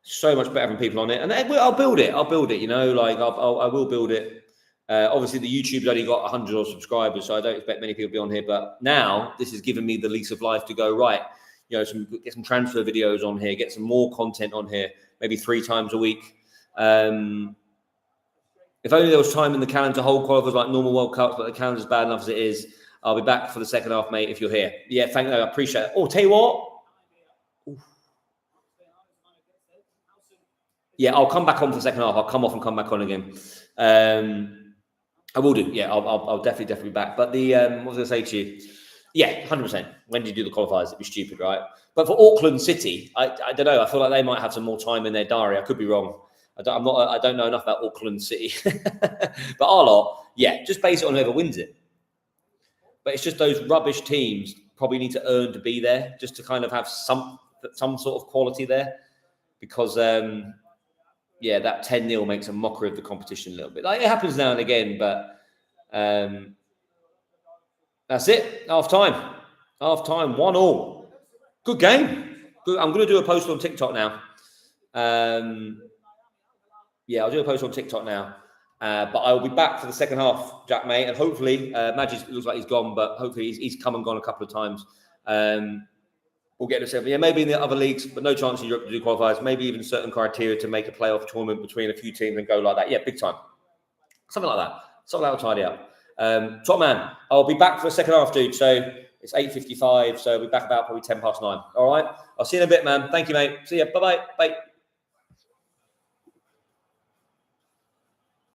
So much better than people on it. And I'll build it. I will build it. Obviously, the YouTube's only got 100 odd subscribers, so I don't expect many people to be on here. But now, this has given me the lease of life to go, right, get some transfer videos on here, get some more content on here, maybe 3 times a week. If only there was time in the calendar to hold qualifiers like normal World Cups, but the calendar's bad enough as it is. I'll be back for the second half, mate, if you're here. Yeah, thank you. I appreciate it. Oh, tell you what. Oof. Yeah, I'll come back on for the second half. I'll come off and come back on again. I will do. Yeah, I'll definitely be back. But what was I going to say to you? Yeah, 100%. When do you do the qualifiers? It'd be stupid, right? But for Auckland City, I don't know. I feel like they might have some more time in their diary. I could be wrong. I don't know enough about Auckland City. But our lot, just base it on whoever wins it. But it's just those rubbish teams probably need to earn to be there, just to kind of have some sort of quality there. Because, that 10-0 makes a mockery of the competition a little bit. Like, it happens now and again, but that's it. Half time, 1-1. Good game. Good. I'm going to do a post on TikTok now. I'll do a post on TikTok now. But I will be back for the second half, Jack, mate. And hopefully, Magic looks like he's gone, but hopefully he's come and gone a couple of times. We'll get to 7. Yeah, maybe in the other leagues, but no chance in Europe to do qualifiers. Maybe even certain criteria to make a playoff tournament between a few teams and go like that. Yeah, big time. Something like that. Something that will tidy up. Top man, I'll be back for the second half, dude. So it's 8:55. So I'll be back about probably 9:10. All right. I'll see you in a bit, man. Thank you, mate. See ya. Bye-bye. Bye.